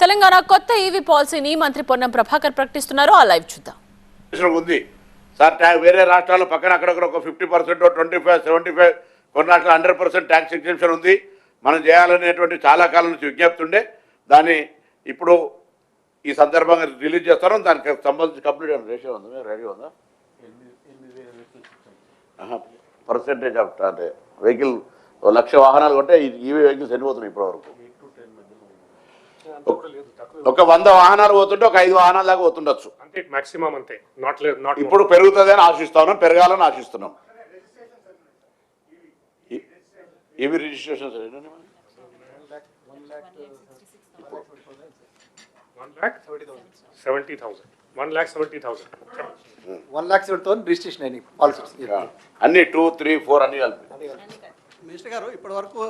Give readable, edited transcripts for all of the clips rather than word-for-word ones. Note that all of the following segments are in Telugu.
తెలంగాణ కొత్త ఈవీ పాలసీని మంత్రి పొన్నం ప్రభాకర్ ప్రకటిస్తున్నారు. ఆ లైవ్ చూద్దాం. ఉంది సార్, వేరే రాష్ట్రాల్లో పక్కన అక్కడక్కడ ఒక 50%, 25, 75 కొన్ని రాష్ట్రాలు 100% ట్యాక్స్ ఎగ్జెంప్షన్ ఉంది. మనం చేయాలనేటువంటి చాలా కాలం నుంచి విజ్ఞప్తి ఉండే, దాన్ని ఇప్పుడు ఈ సందర్భంగా రిలీజ్ చేస్తాను. దానికి సంబంధించి కంప్లీట్ రేషియో ఉంది, రెడీ ఉందా? పర్సెంటేజ్ ఆఫ్ అంటే వెహికల్ 1,00,000 వాహనాలు కొంటే ఈవీ వెహికల్స్ ఎన్ని పోతున్నాయి ఇప్పటివరకు? ఒక 100 వాహనాలు పోతుంటే ఒక 5 వాహనాల దాకా పోతుండొచ్చు. ఇప్పుడు పెరుగుతుంది అని ఆశిస్తున్నాం, పెరగాలని ఆశిస్తున్నాం. ఈవీ రిజిస్ట్రేషన్ 1,70,000 రిజిస్ట్రేషన్ అయినాయి పాలసీస్ అన్ని 2, 3, 4 అన్ని కలిపి. మినిస్టర్ గారు, ఇప్పటి వరకు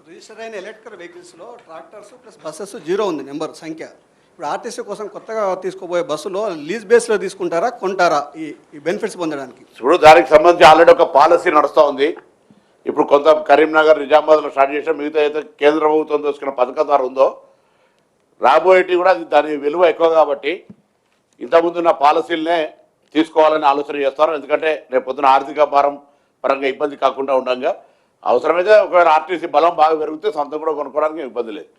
రిజిస్టర్ అయిన ఎలక్ట్రికల్ వెహికల్స్లో ట్రాక్టర్స్ ప్లస్ బస్సెస్ 0 ఉంది నెంబర్ సంఖ్య. ఇప్పుడు ఆర్టీసీ కోసం కొత్తగా తీసుకోబోయే బస్సులో లీజ్ బేస్లో తీసుకుంటారా, కొంటారా ఈ బెనిఫిట్స్ పొందడానికి? ఇప్పుడు దానికి సంబంధించి ఆల్రెడీ ఒక పాలసీ నడుస్తూ ఉంది. ఇప్పుడు కొంత కరీంనగర్, నిజామాబాద్లో స్టార్ట్ చేసిన, మిగతా అయితే కేంద్ర ప్రభుత్వం తీసుకున్న పథకం ద్వారా ఉందో రాబోయేటి కూడా దాని విలువ ఎక్కువ కాబట్టి ఇంతకుముందున్న పాలసీలనే తీసుకోవాలని ఆలోచన చేస్తారు. ఎందుకంటే రేపు పొద్దున ఆర్థిక భారం పరంగా ఇబ్బంది కాకుండా ఉండగా అవసరమైతే ఒకవేళ ఆర్టీసీ బలం బాగా పెరిగితే సొంతం కూడా కొనుక్కోవడానికి ఇబ్బంది లేదు.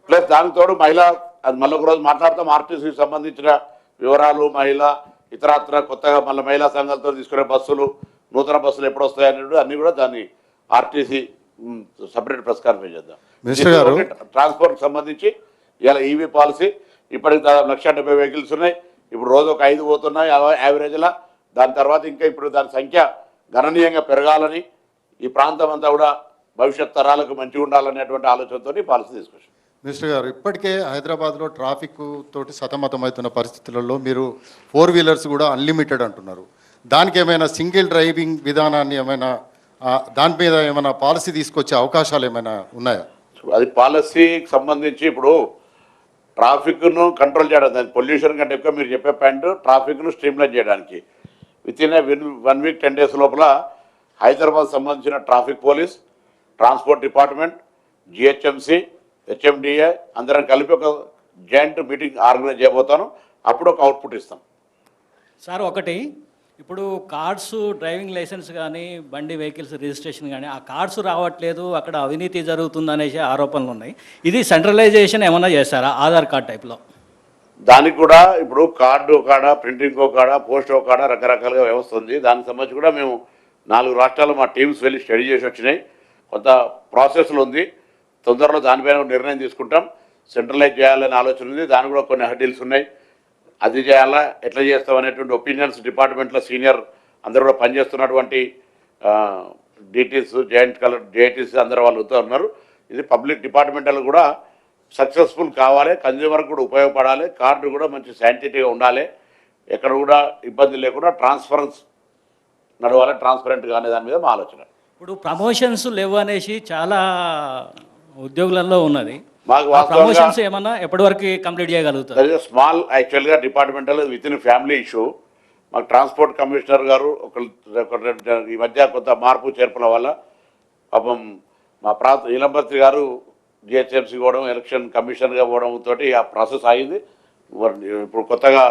ప్లస్ దానికి తోడు మహిళా, అది మళ్ళీ ఒక రోజు మాట్లాడతాం, ఆర్టీసీకి సంబంధించిన వివరాలు, మహిళా ఇతరత్ర కొత్తగా మళ్ళీ మహిళా సంఘాలతో తీసుకునే బస్సులు, నూతన బస్సులు ఎప్పుడు వస్తాయనేది అన్నీ కూడా దాన్ని ఆర్టీసీ సపరేట్ ప్రెస్ కాన్ఫరెన్స్ చేద్దాం. ట్రాన్స్పోర్ట్కి సంబంధించి ఇలా ఈవీ పాలసీ ఇప్పటికి దాదాపు 170 వెహికల్స్ ఉన్నాయి. ఇప్పుడు రోజు ఒక 5 పోతున్నాయి యావరేజ్లా. దాని తర్వాత ఇంకా ఇప్పుడు దాని సంఖ్య గణనీయంగా పెరగాలని, ఈ ప్రాంతం అంతా కూడా భవిష్యత్ తరాలకు మంచిగా ఉండాలనేటువంటి ఆలోచనతో పాలసీ తీసుకొచ్చాం. మినిస్టర్ గారు, ఇప్పటికే హైదరాబాద్లో ట్రాఫిక్ తోటి సతమతమవుతున్న పరిస్థితులలో మీరు 4 వీలర్స్ కూడా అన్లిమిటెడ్ అంటున్నారు. దానికి ఏమైనా సింగిల్ డ్రైవింగ్ విధానాన్ని ఏమైనా దాని మీద ఏమైనా పాలసీ తీసుకొచ్చే అవకాశాలు ఏమైనా ఉన్నాయా? అది పాలసీకి సంబంధించి ఇప్పుడు ట్రాఫిక్ను కంట్రోల్ చేయడం, దాని పొల్యూషన్ కంటే ఎక్కువ మీరు చెప్పే పాయింట్ ట్రాఫిక్ను స్ట్రీమ్లైన్ చేయడానికి వితిన్ 1 వీక్ 10 డేస్ లోపల హైదరాబాద్ సంబంధించిన traffic police, transport department, GHMC, HMDA అందరం కలిపి ఒక జాయింట్ మీటింగ్ ఆర్గనైజ్ చేయబోతాను. అప్పుడు ఒక అవుట్పుట్ ఇస్తాం. సార్, ఒకటి ఇప్పుడు కార్డ్స్, డ్రైవింగ్ లైసెన్స్ కానీ బండి వెహికల్స్ రిజిస్ట్రేషన్ కానీ ఆ కార్డ్స్ రావట్లేదు, అక్కడ అవినీతి జరుగుతుంది అనేసి ఆరోపణలు ఉన్నాయి. ఇది సెంట్రలైజేషన్ ఏమన్నా చేస్తారా ఆధార్ కార్డ్ టైప్లో? దానికి కూడా ఇప్పుడు కార్డు కాడ, ప్రింటింగ్ కాడ, పోస్ట్ కాడ రకరకాలుగా వ్యవస్థ ఉంది. దానికి సంబంధించి కూడా మేము 4 రాష్ట్రాలు మా టీమ్స్ వెళ్ళి స్టడీ చేసి వచ్చినాయి. కొంత ప్రాసెస్లో ఉంది. తొందరలో దానిపైన నిర్ణయం తీసుకుంటాం. సెంట్రలైజ్ చేయాలనే ఆలోచన ఉంది. దానికి కూడా కొన్ని హర్డిల్స్ ఉన్నాయి. అది చేయాలా, ఎట్లా చేస్తాం అనేటువంటి ఒపీనియన్స్ డిపార్ట్మెంట్లో సీనియర్ అందరూ కూడా పనిచేస్తున్నటువంటి డిటీస్, జేఐటీస్ అందరూ వాళ్ళు ఉన్నారు. ఇది పబ్లిక్ డిపార్ట్మెంటల్ కూడా సక్సెస్ఫుల్ కావాలి, కన్జ్యూమర్ కూడా ఉపయోగపడాలి, కార్డు కూడా మంచి శాంటిటీగా ఉండాలి, ఎక్కడ కూడా ఇబ్బంది లేకుండా ట్రాన్స్పరెన్స్ నడవాలి, ట్రాన్స్పరెంట్గా అనే దాని మీద మా ఆలోచన. ఇప్పుడు ప్రమోషన్స్ లేవు అనేసి చాలా ఉద్యోగులలో ఉన్నది. మాకు ప్రమోషన్స్ ఏమన్నా ఎప్పటి వరకు కంప్లీట్ చేయగలుగుతారు? స్మాల్ యాక్చువల్గా departmental with in family issue. మాకు ట్రాన్స్పోర్ట్ కమిషనర్ గారు ఈ మధ్య కొంత మార్పు చేర్పుల వల్ల పాపం మా నీలంబత్రి గారు జిహెచ్ఎంసీ పోవడం, ఎలక్షన్ కమిషనర్గా పోవడంతో ఆ ప్రాసెస్ ఆగింది. ఇప్పుడు కొత్తగా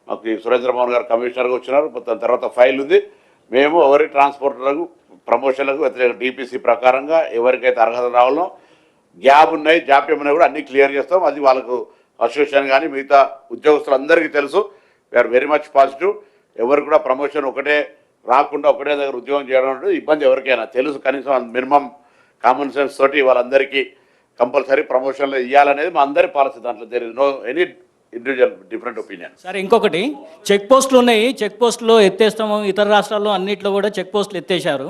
మాకు సురేంద్రమోహన్ గారు కమిషనర్గా వచ్చినారు. దాని తర్వాత ఫైల్ ఉంది. మేము ఎవరి ట్రాన్స్పోర్టర్లకు ప్రమోషన్లకు వ్యతిరేక డిపిసి ప్రకారంగా ఎవరికైతే అర్హత రావాలో, గ్యాప్ ఉన్నాయి, జాప్యం ఉన్నాయి కూడా అన్నీ క్లియర్ చేస్తాం. అది వాళ్ళకు అసోసియేషన్ కానీ మిగతా ఉద్యోగస్తులందరికీ తెలుసు. We are very much positive. ఎవరు కూడా ప్రమోషన్ ఒకటే రాకుండా ఒకటే దగ్గర ఉద్యోగం చేయడం అంటే ఇబ్బంది ఎవరికైనా తెలుసు. కనీసం మినిమం కామన్ సెన్స్ తోటి వాళ్ళందరికీ కంపల్సరీ ప్రమోషన్లు ఇవ్వాలనేది మా అందరి పాలసీ. దాంట్లో there is no any individual different opinion. సరే, ఇంకొకటి చెక్ పోస్టులు ఉన్నాయి. చెక్ పోస్టులు ఎత్తేస్తాము. ఇతర రాష్ట్రాల్లో అన్నింటిలో కూడా చెక్ పోస్టులు ఎత్తేసారు.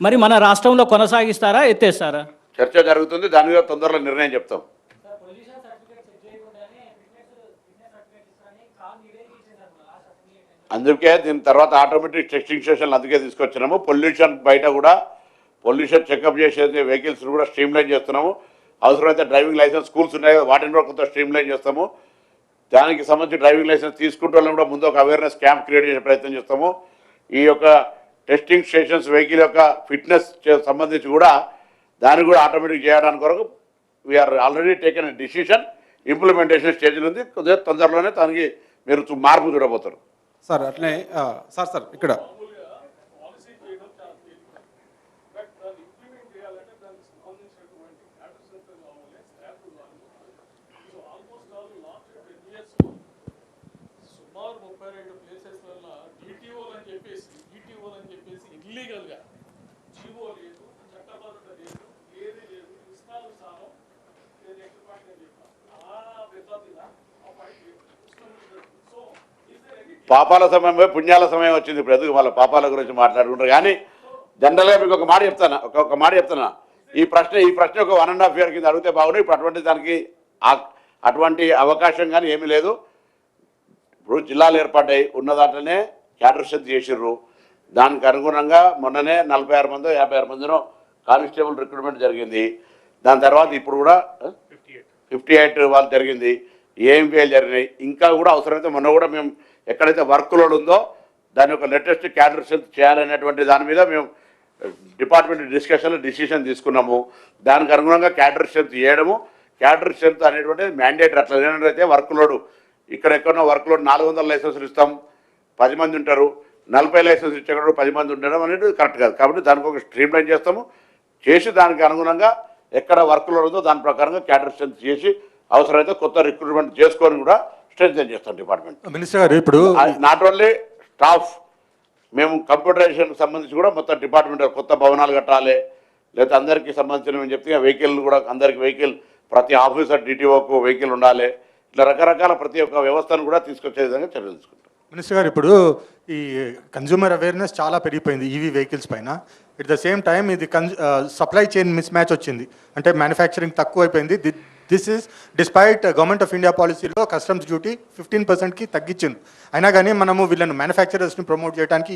మరి మన రాష్ట్రంలో కొనసాగిస్తారా, ఎత్తేస్తారా? చర్చ జరుగుతుంది. దాని మీద తొందరలో నిర్ణయం చెప్తాం. అందుకే దీని తర్వాత ఆటోమేటిక్ టెస్టింగ్ స్టేషన్లు అందుకే తీసుకొచ్చినాము. పొల్యూషన్ బయట కూడా పొల్యూషన్ చెకప్ చేసేది వెహికల్స్ కూడా స్ట్రీమ్లైన్ చేస్తున్నాము. అవసరమైతే డ్రైవింగ్ లైసెన్స్ స్కూల్స్ ఉన్నాయి కదా, వాటిని కూడా కొంత స్ట్రీమ్లైన్ చేస్తాము. దానికి సంబంధించి డ్రైవింగ్ లైసెన్స్ తీసుకుంటే వాళ్ళని కూడా ముందు ఒక అవేర్నెస్ క్యాంప్ క్రియేట్ చేసే ప్రయత్నం చేస్తాము. ఈ యొక్క టెస్టింగ్ స్టేషన్స్ వెహికల్ యొక్క ఫిట్నెస్ సంబంధించి కూడా దాన్ని కూడా ఆటోమేటిక్ చేయడానికి కొరకు we are already taken a decision. Implementation స్టేజ్లో ఉంది. కొద్దిగా తొందరలోనే దానికి మీరు మార్పు చూడబోతారు. సార్ అట్లనే సార్ ఇక్కడ సుమారు 32 ప్లేసెస్ వల్ల డిటిఓలు అని చెప్పేసి ఇల్లీగల్గా జీవో లేదు, చట్టబద్ధత లేదు, ఏది లేదు, ఇష్టానుసారం పాపాల సమయం పోయి పుణ్యాల సమయం వచ్చింది. ఇప్పుడు ఎందుకు వాళ్ళ పాపాల గురించి మాట్లాడుకుంటారు. కానీ జనరల్గా మీకు ఒక మాట చెప్తానా ఈ ప్రశ్న ఒక 1.5 year కింద అడిగితే బాగుంది. ఇప్పుడు అటువంటి దానికి అటువంటి అవకాశం కానీ ఏమీ లేదు. ఇప్పుడు జిల్లాలు ఏర్పడ్డాయి, ఉన్న దాంట్లోనే క్యాడర్ స్ట్రెంత్ చేసిర్రు. దానికి అనుగుణంగా మొన్ననే 46 మందో 56 మందినో కానిస్టేబుల్ రిక్రూట్మెంట్ జరిగింది. దాని తర్వాత ఇప్పుడు కూడా 58 వాళ్ళు జరిగింది, ఏఎంపీఎల్ జరిగినాయి. ఇంకా కూడా అవసరమైతే మొన్న కూడా మేము ఎక్కడైతే వర్క్ లోడ్ ఉందో దాని యొక్క లేటెస్ట్ క్యాడర్ స్ట్రెంత్ చేయాలనేటువంటి దాని మీద మేము డిపార్ట్మెంట్ డిస్కషన్లో డిసిషన్ తీసుకున్నాము. దానికి అనుగుణంగా క్యాడర్ స్ట్రెంత్ చేయడము, క్యాడర్ స్ట్రెంత్ అనేటువంటిది మ్యాండేటరీ. అట్లా లేనట్లయితే వర్క్ లోడ్ ఎక్కడో వర్క్ లోడ్ 400 లైసెన్సులు ఇస్తాం, 10 మంది ఉంటారు, 40 లైసెన్స్ ఇచ్చేటప్పుడు 10 మంది ఉండడం అనేది కరెక్ట్ కాదు. కాబట్టి దానికి ఒక స్ట్రీమ్ లైన్ చేస్తాము, చేసి దానికి అనుగుణంగా ఎక్కడ వర్క్ లోడ్ ఉందో దాని ప్రకారంగా క్యాడర్ స్ట్రెంత్ చేసి అవసరమైతే కొత్త రిక్రూట్మెంట్ చేసుకొని కూడా స్ట్రెంథెన్ చేస్తాం డిపార్ట్మెంట్. మినిస్టర్ గారు ఇప్పుడు నాట్ ఓన్లీ స్టాఫ్, మేము కంప్యూటరైజేషన్కి సంబంధించి కూడా మొత్తం డిపార్ట్మెంట్ కొత్త భవనాలు కట్టాలి, లేకపోతే అందరికీ సంబంధించిన మేము చెప్తే వెహికల్ కూడా అందరికి వెహికల్, ప్రతి ఆఫీసర్ డిటిఓకు వెహికల్ ఉండాలి. ఇట్లా రకరకాల ప్రతి ఒక్క వ్యవస్థను కూడా తీసుకొచ్చే విధంగా చర్యలు తీసుకుంటాం. మినిస్టర్ గారు ఇప్పుడు ఈ కన్జ్యూమర్ అవేర్నెస్ చాలా పెరిగిపోయింది ఈవీ వెహికల్స్ పైన. ఎట్ ద సేమ్ టైం ఇది సప్లై చైన్ మిస్ మ్యాచ్ వచ్చింది, అంటే మ్యానుఫ్యాక్చరింగ్ తక్కువ అయిపోయింది. This is despite government of India పాలసీలో కస్టమ్స్ డ్యూటీ 15%కి తగ్గించింది. అయినా కానీ మనము వీళ్ళను మ్యానుఫ్యాక్చరర్స్ని ప్రమోట్ చేయడానికి